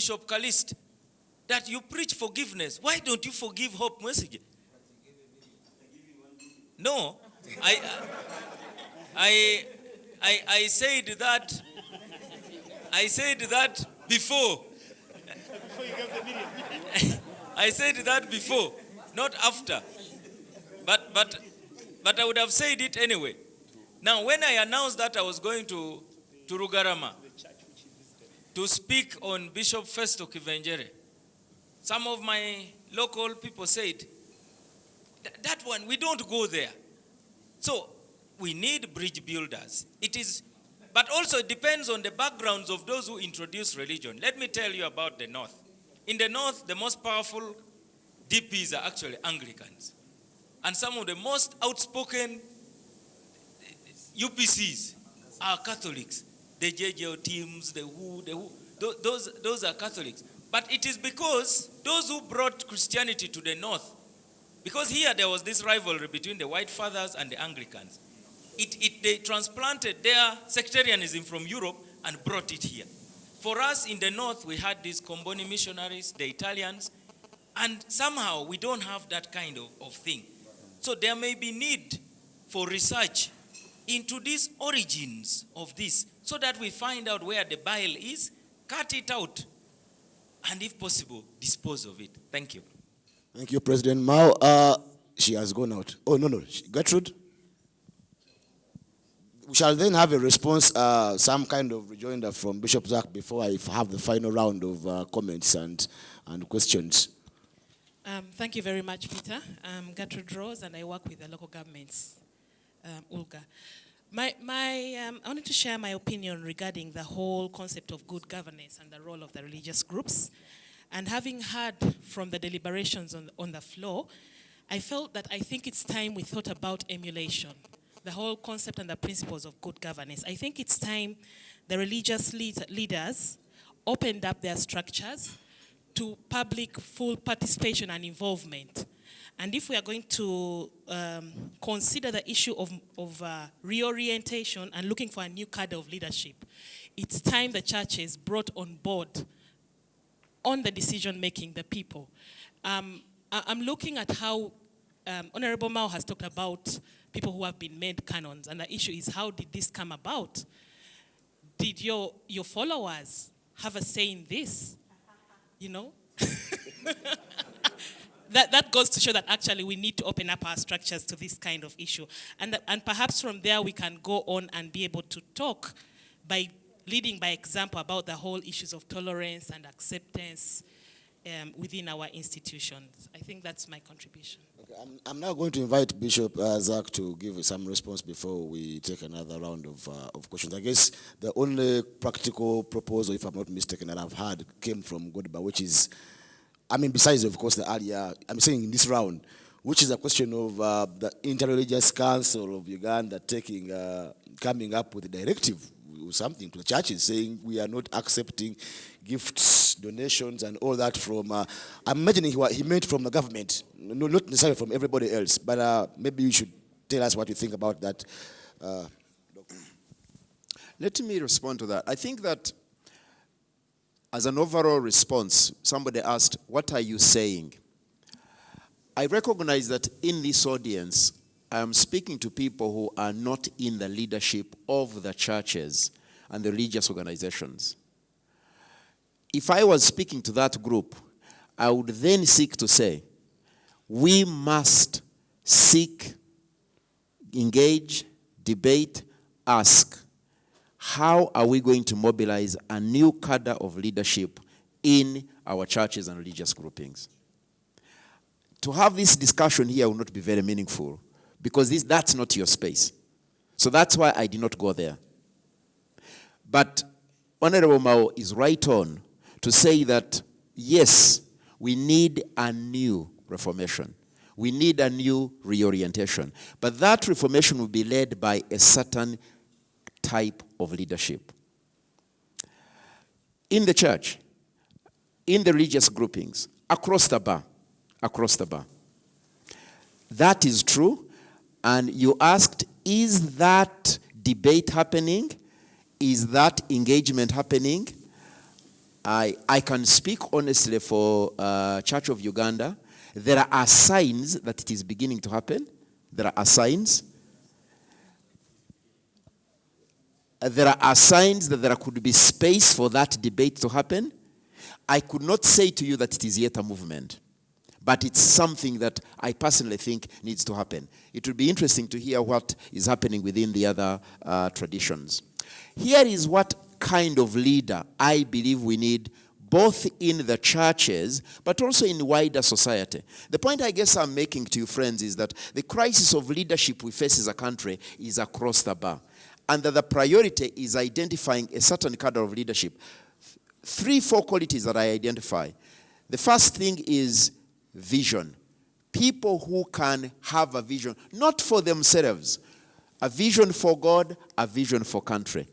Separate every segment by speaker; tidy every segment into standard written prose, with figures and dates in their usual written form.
Speaker 1: Bishop Calist that you preach forgiveness. Why don't you forgive Hope Message? No, I said that. I said that before. I said that before, not after. But I would have said it anyway. Now, when I announced that I was going to Rugarama to speak on Bishop Festo Kivenjere, some of my local people said, that one, we don't go there. So we need bridge builders. But also it depends on the backgrounds of those who introduce religion. Let me tell you about the North. In the North, the most powerful DPs are actually Anglicans. And some of the most outspoken UPCs are Catholics. The JJO teams, the who, those are Catholics. But it is because those who brought Christianity to the North, because here there was this rivalry between the White Fathers and the Anglicans. They transplanted their sectarianism from Europe and brought it here. For us in the North, we had these Comboni missionaries, the Italians, and somehow we don't have that kind of thing. So there may be need for research into these origins of this, so that we find out where the bile is, cut it out, and if possible, dispose of it. Thank you.
Speaker 2: Thank you, President Mao. She has gone out. Oh, no. Gertrude? We shall then have a response, some kind of rejoinder from Bishop Zach before I have the final round of comments and questions.
Speaker 3: Thank you very much, Peter. I'm Gertrude Rose, and I work with the local governments, ULGA. I wanted to share my opinion regarding the whole concept of good governance and the role of the religious groups. And having heard from the deliberations on the floor, I felt that I think it's time we thought about emulation, the whole concept and the principles of good governance. I think it's time the religious leaders opened up their structures to public full participation and involvement. And if we are going to consider the issue of reorientation and looking for a new cadre of leadership, it's time the churches brought on board on the decision-making, the people. I'm looking at how Honorable Mao has talked about people who have been made canons, and the issue is, how did this come about? Did your followers have a say in this? You know? That goes to show that actually we need to open up our structures to this kind of issue. And perhaps from there we can go on and be able to talk by leading by example about the whole issues of tolerance and acceptance within our institutions. I think that's my contribution.
Speaker 2: Okay, I'm now going to invite Bishop Zach to give some response before we take another round of questions. I guess the only practical proposal, if I'm not mistaken, that I've had came from Godba, which is, besides, of course, the earlier, I'm saying in this round, which is a question of the Interreligious Council of Uganda coming up with a directive or something to the churches saying we are not accepting gifts, donations, and all that from, I'm imagining what he meant from the government, not necessarily from everybody else, but maybe you should tell us what you think about that.
Speaker 4: Let me respond to that. I think that as an overall response, somebody asked, what are you saying? I recognize that in this audience, I am speaking to people who are not in the leadership of the churches and the religious organizations. If I was speaking to that group, I would then seek to say, we must seek, engage, debate, ask, how are we going to mobilize a new cadre of leadership in our churches and religious groupings? To have this discussion here will not be very meaningful because that's not your space. So that's why I did not go there. But Honorable Mao is right on to say that, yes, we need a new reformation. We need a new reorientation. But that reformation will be led by a certain type of leadership. In the church, in the religious groupings, across the bar. That is true. And you asked, is that debate happening? Is that engagement happening? I can speak honestly for Church of Uganda. There are signs that it is beginning to happen. There are signs. There are signs that there could be space for that debate to happen. I could not say to you that it is yet a movement, but it's something that I personally think needs to happen. It will be interesting to hear what is happening within the other traditions. Here is what kind of leader I believe we need, both in the churches, but also in wider society. The point I guess I'm making to you, friends, is that the crisis of leadership we face as a country is across the bar. And that the priority is identifying a certain cadre of leadership. 3-4 qualities that I identify. The first thing is vision. People who can have a vision, not for themselves, a vision for God, a vision for country.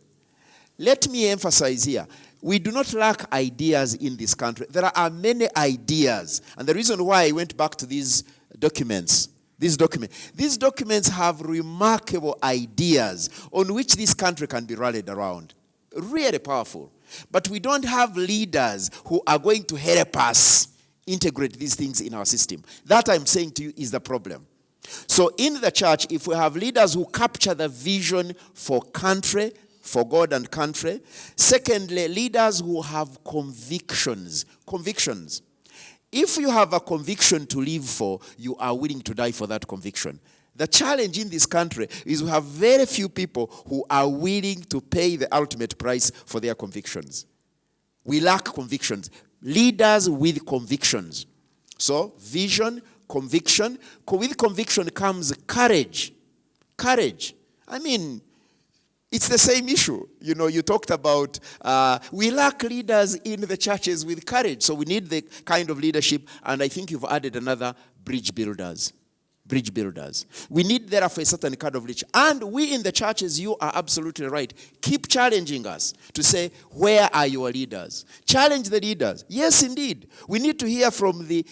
Speaker 4: Let me emphasize here, we do not lack ideas in this country. There are many ideas. And the reason why I went back to these documents have remarkable ideas on which this country can be rallied around. Really powerful. But we don't have leaders who are going to help us integrate these things in our system. That, I'm saying to you, is the problem. So in the church, if we have leaders who capture the vision for country, for God and country. Secondly, leaders who have convictions. Convictions. If you have a conviction to live for, you are willing to die for that conviction. The challenge in this country is we have very few people who are willing to pay the ultimate price for their convictions. We lack convictions. Leaders with convictions. So, vision, conviction. With conviction comes courage. Courage. I mean, it's the same issue. You know, you talked about, we lack leaders in the churches with courage. So we need the kind of leadership, and I think you've added another, bridge builders. Bridge builders. We need therefore a certain kind of leadership. And we in the churches, you are absolutely right. Keep challenging us to say, where are your leaders? Challenge the leaders. Yes, indeed. We need to hear from the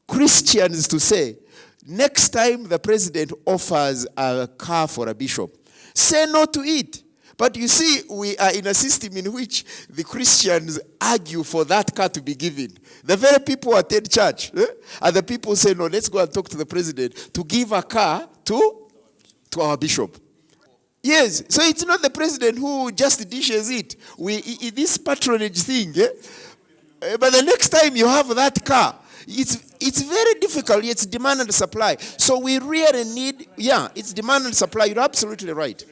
Speaker 4: Christians to say, next time the president offers a car for a bishop, say no to it. But you see, we are in a system in which the Christians argue for that car to be given. The very people who attend church, and the people say, no, let's go and talk to the president to give a car to our bishop. Yes, so it's not the president who just dishes it. This patronage thing, but the next time you have that car, it's very difficult. It's demand and supply. So we really need, it's demand and supply. You're absolutely right.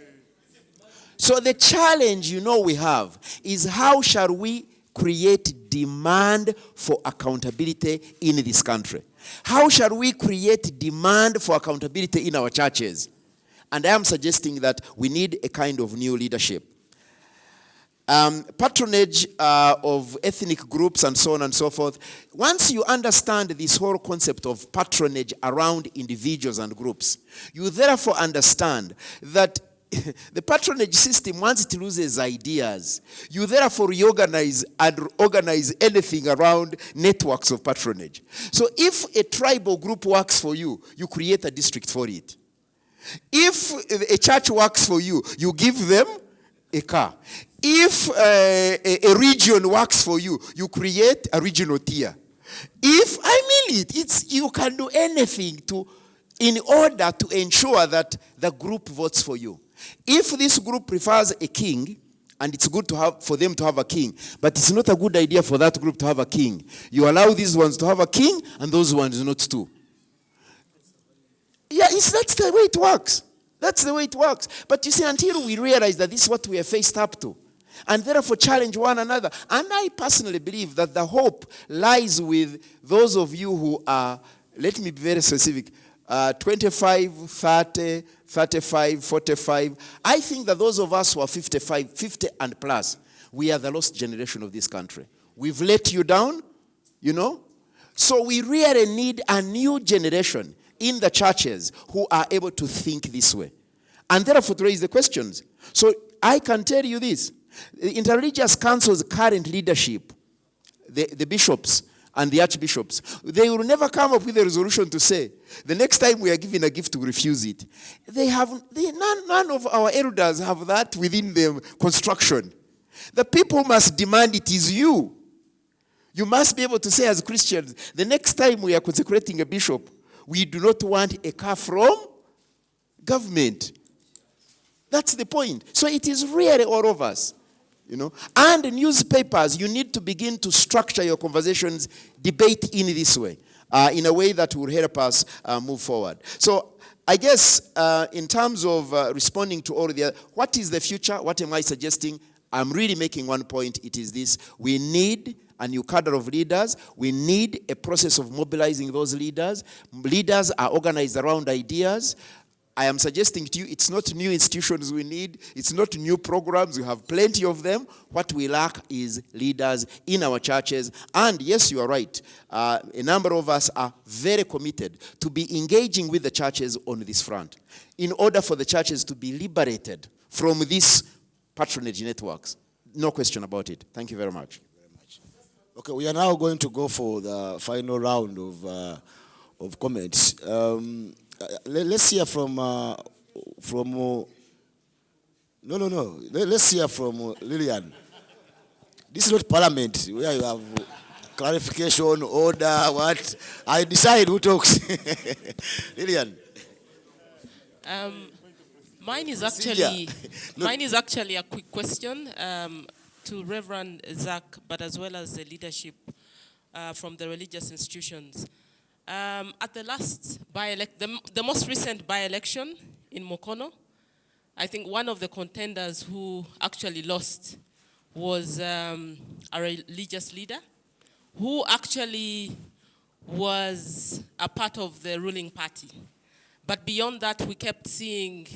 Speaker 4: So the challenge, we have is how shall we create demand for accountability in this country? How shall we create demand for accountability in our churches? And I am suggesting that we need a kind of new leadership. Patronage of ethnic groups and so on and so forth. Once you understand this whole concept of patronage around individuals and groups, you therefore understand that the patronage system, once it loses ideas, you therefore reorganize and organize anything around networks of patronage. So if a tribal group works for you, you create a district for it. If a church works for you, you give them a car. If a region works for you, you create a regional tier. You can do anything in order to ensure that the group votes for you. If this group prefers a king, and it's good for them to have a king, but it's not a good idea for that group to have a king, you allow these ones to have a king, and those ones not to. That's the way it works. That's the way it works. But you see, until we realize that this is what we are faced up to, and therefore challenge one another. And I personally believe that the hope lies with those of you who are, let me be very specific, 25, 30, 35, 45. I think that those of us who are 55, 50 and plus, we are the lost generation of this country. We've let you down, So we really need a new generation in the churches who are able to think this way. And therefore to raise the questions. So I can tell you this. The Interreligious Council's current leadership, the bishops and the archbishops, they will never come up with a resolution to say, the next time we are given a gift, to refuse it. None of our elders have that within their construction. The people must demand it is you. You must be able to say as Christians, the next time we are consecrating a bishop, we do not want a car from government. That's the point. So it is really all of us. And newspapers, you need to begin to structure your conversations, debate in this way, in a way that will help us move forward. So I guess in terms of responding to all the, what is the future? What am I suggesting? I'm really making one point. It is this: we need a new cadre of leaders. We need a process of mobilizing those leaders. Leaders are organized around ideas. I am suggesting to you, it's not new institutions we need. It's not new programs. We have plenty of them. What we lack is leaders in our churches. And yes, you are right. A number of us are very committed to be engaging with the churches on this front in order for the churches to be liberated from these patronage networks. No question about it. Thank you very much.
Speaker 2: Okay, we are now going to go for the final round of comments. Let's hear from no. Let's hear from Lillian. This is not parliament where you have clarification, order, what. I decide who talks. Lillian.
Speaker 3: Mine is actually a quick question to Reverend Zach, but as well as the leadership from the religious institutions. At the last the most recent by-election in Mukono, I think one of the contenders who actually lost was a religious leader who actually was a part of the ruling party. But beyond that, we kept seeing,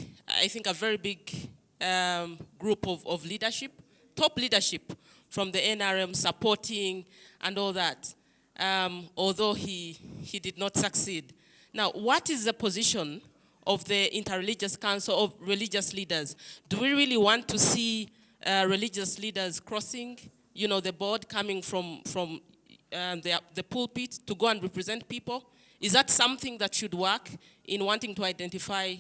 Speaker 3: I think, a very big group of leadership, top leadership from the NRM supporting and all that. Although he did not succeed. Now, what is the position of the Interreligious Council of Religious Leaders? Do we really want to see religious leaders crossing, the board, coming from the pulpit to go and represent people? Is that something that should work in wanting to identify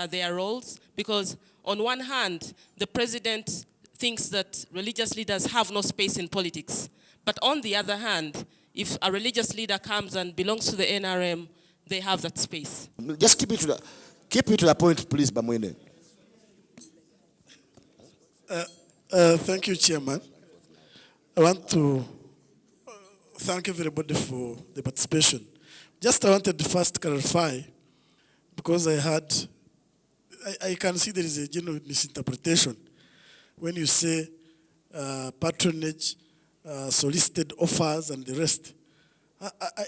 Speaker 3: their roles? Because on one hand, the president thinks that religious leaders have no space in politics. But on the other hand, if a religious leader comes and belongs to the NRM, they have that space.
Speaker 2: Just keep it to the point, please, Bamwene.
Speaker 5: Thank you, Chairman. I want to thank everybody for the participation. Just I wanted to first clarify, because I can see there is a general misinterpretation when you say patronage, solicited offers and the rest.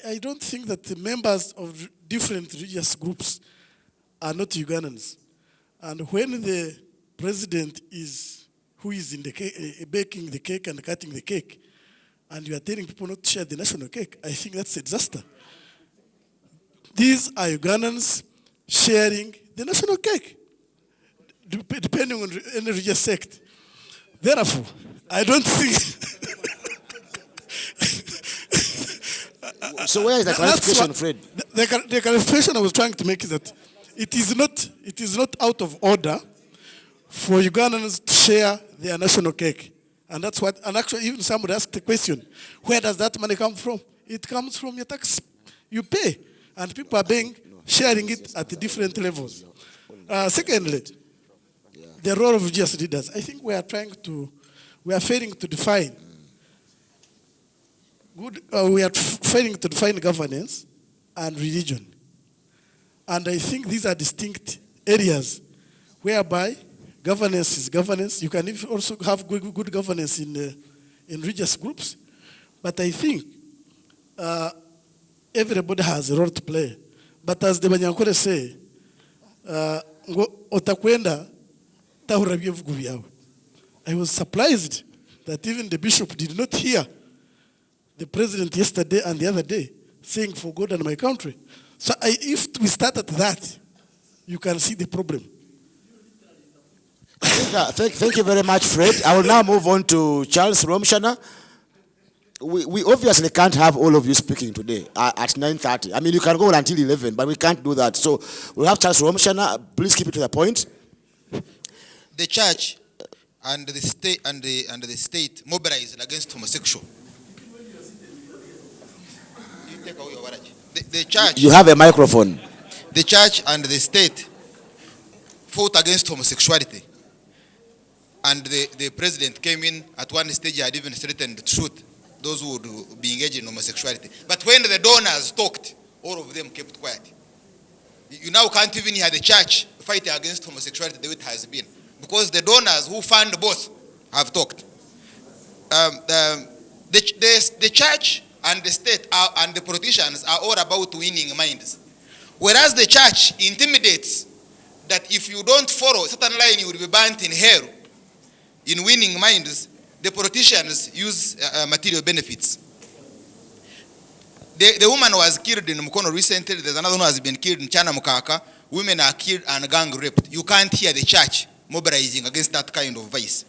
Speaker 5: I don't think that the members of different religious groups are not Ugandans. And when the president who is in the cake, baking the cake and cutting the cake, and you are telling people not to share the national cake, I think that's a disaster. These are Ugandans sharing the national cake, depending on any religious sect. Therefore, I don't think...
Speaker 2: So where is the clarification, Fred?
Speaker 5: The clarification I was trying to make is that it is not out of order for Ugandans to share their national cake. And that's what, and actually even somebody asked the question, where does that money come from? It comes from your tax you pay. And people are sharing it at different levels. Secondly, the role of religious leaders. I think we are failing to define governance and religion. And I think these are distinct areas whereby governance is governance. You can also have good governance in religious groups. But I think everybody has a role to play. But as the Banyankore say, otakwenda tahura byevugu byawe. I was surprised that even the bishop did not hear the president yesterday and the other day saying, for God and my country. So if we start at that, you can see the problem.
Speaker 2: Thank you very much, Fred. I will now move on to Charles Romshana. We obviously can't have all of you speaking today at 9:30. I mean, you can go until 11, but we can't do that. So we'll have Charles Romshana. Please keep it to the point.
Speaker 6: The church and the state mobilized against homosexual. The church,
Speaker 2: You have a microphone.
Speaker 6: the church and the state fought against homosexuality. And the president came in at one stage, had even threatened to shoot those who would be engaged in homosexuality. But when the donors talked, all of them kept quiet. You now can't even hear the church fighting against homosexuality the way it has been. Because the donors who fund both have talked. The church and the state and the politicians are all about winning minds. Whereas the church intimidates that if you don't follow a certain line, you will be burnt in hell. In winning minds, the politicians use material benefits. The woman was killed in Mukono recently. There's another one who has been killed in Chana Mukaka. Women are killed and gang raped. You can't hear the church mobilizing against that kind of vice.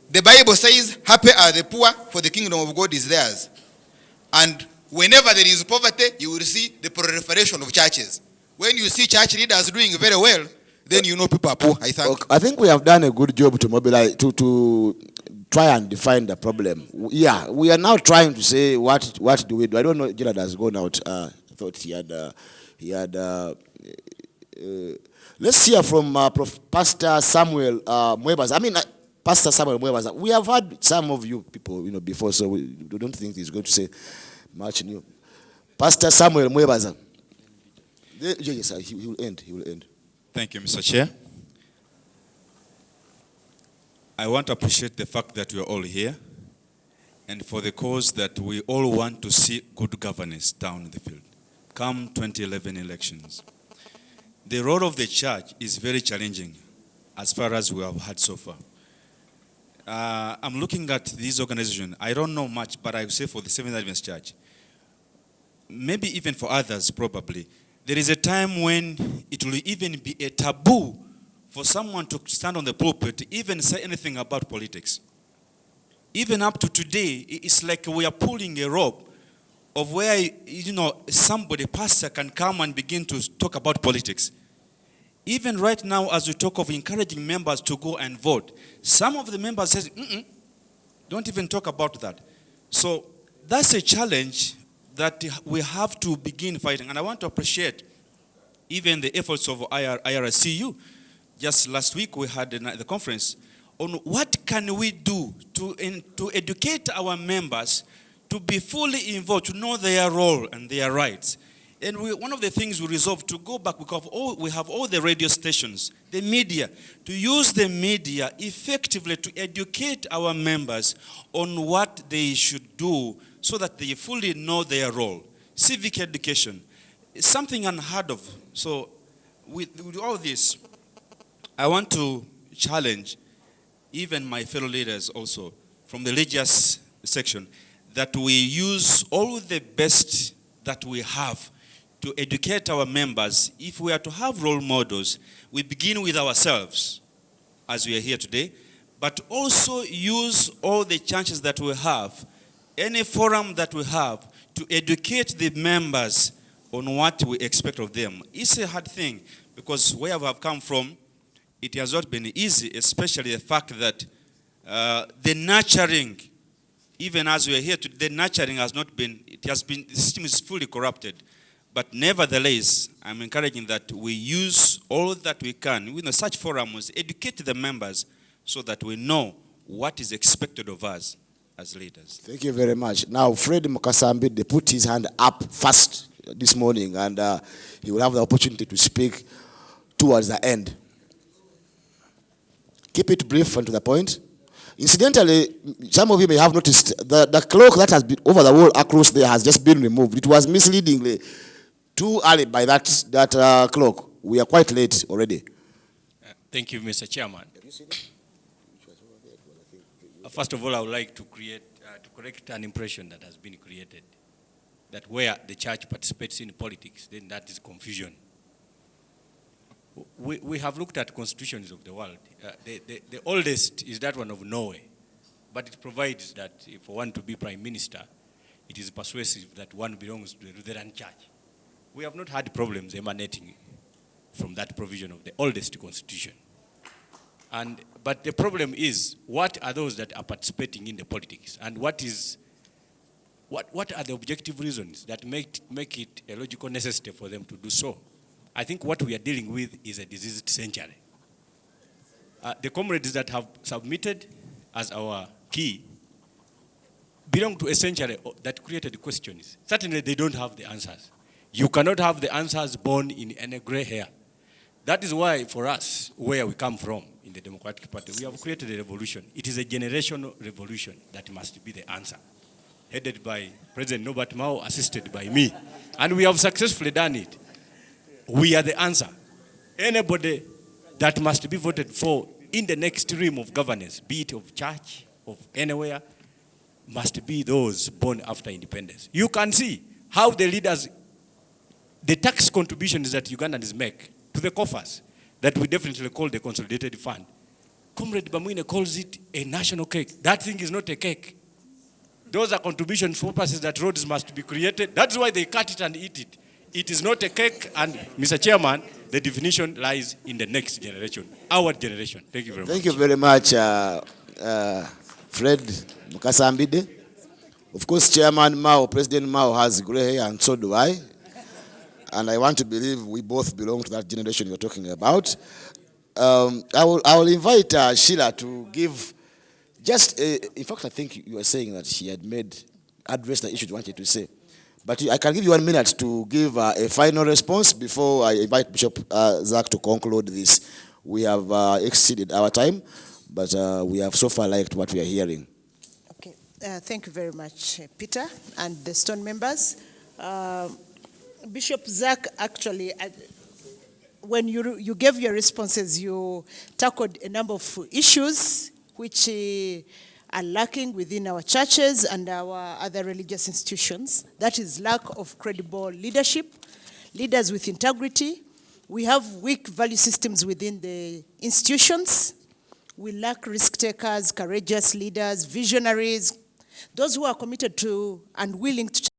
Speaker 6: The Bible says, happy are the poor, for the kingdom of God is theirs. And whenever there is poverty, you will see the proliferation of churches. When you see church leaders doing very well, then you know people are poor, I think.
Speaker 2: Okay, I think we have done a good job to mobilize, to try and define the problem. Yeah, we are now trying to say what do we do. I don't know, Gerard has gone out. I thought he had let's hear from Pastor Samuel Mwebas. I mean, Pastor Samuel Mwebas. We have had some of you people, before, so we don't think he's going to say much new. Pastor Samuel Mwebas. Yes, sir, he will end. He will end.
Speaker 7: Thank you, Mr. Chair. I want to appreciate the fact that we are all here and for the cause that we all want to see good governance down in the field. Come 2011 elections. The role of the church is very challenging as far as we have had so far. I'm looking at this organization. I don't know much, but I would say for the Seventh Adventist Church, maybe even for others probably, there is a time when it will even be a taboo for someone to stand on the pulpit to even say anything about politics. Even up to today, it's like we are pulling a rope of where, somebody, pastor, can come and begin to talk about politics. Even right now, as we talk of encouraging members to go and vote, some of the members say, don't even talk about that. So that's a challenge that we have to begin fighting. And I want to appreciate even the efforts of IRCU. Just last week we had the conference on what can we do to educate our members to be fully involved, to know their role and their rights. And one of the things we resolved to go back, we have all the radio stations, the media, to use the media effectively to educate our members on what they should do so that they fully know their role. Civic education is something unheard of. So with all this, I want to challenge even my fellow leaders also from the religious section that we use all the best that we have to educate our members. If we are to have role models, we begin with ourselves as we are here today, but also use all the chances that we have, any forum that we have, to educate the members on what we expect of them. It's a hard thing because where we have come from, it has not been easy, especially the fact that the nurturing, even as we are here today, the nurturing has not been, the system is fully corrupted. But nevertheless, I'm encouraging that we use all that we can, such forums, educate the members so that we know what is expected of us as leaders.
Speaker 2: Thank you very much. Now, Fred Mukasambi, they put his hand up first this morning, and he will have the opportunity to speak towards the end. Keep it brief and to the point. Incidentally, some of you may have noticed the clock that has been over the wall across there has just been removed. It was misleadingly too early by that clock. We are quite late already.
Speaker 8: Thank you, Mr. Chairman. First of all, I would like to correct an impression that has been created, that where the church participates in politics, then that is confusion. We have looked at constitutions of the world. The oldest is that one of Norway, but it provides that for one to be prime minister, it is persuasive that one belongs to the Lutheran church. We have not had problems emanating from that provision of the oldest constitution. But the problem is, what are those that are participating in the politics? And what is What are the objective reasons that make it a logical necessity for them to do so? I think what we are dealing with is a diseased century. The comrades that have submitted as our key belong to a century that created questions. Certainly they don't have the answers. You cannot have the answers born in any gray hair. That is why for us, where we come from in the Democratic Party, we have created a revolution. It is a generational revolution that must be the answer, headed by President Norbert Mao, assisted by me. And we have successfully done it. We are the answer. Anybody that must be voted for in the next realm of governance, be it of church, of anywhere, must be those born after independence. You can see how the leaders, the tax contributions that Ugandans make to the coffers, that we definitely call the consolidated fund. Comrade Bamwine calls it a national cake. That thing is not a cake. Those are contribution purposes that roads must be created. That's why they cut it and eat it. It is not a cake, and Mr. Chairman, the definition lies in the next generation, our generation. Thank you very much.
Speaker 2: Thank you very much, Fred Mukasambide. Of course, Chairman Mao, President Mao has gray hair, and so do I. And I want to believe we both belong to that generation you're talking about. I will invite Sheila to give just, in fact, I think you were saying that she had addressed the issue you wanted to say. But I can give you 1 minute to give a final response before I invite Bishop Zach to conclude this. We have exceeded our time, but we have so far liked what we are hearing.
Speaker 9: Okay, thank you very much, Peter, and the STON members. Bishop Zach, actually, when you gave your responses, you tackled a number of issues which are lacking within our churches and our other religious institutions. That is lack of credible leadership, leaders with integrity. We have weak value systems within the institutions. We lack risk takers, courageous leaders, visionaries, those who are committed to and willing to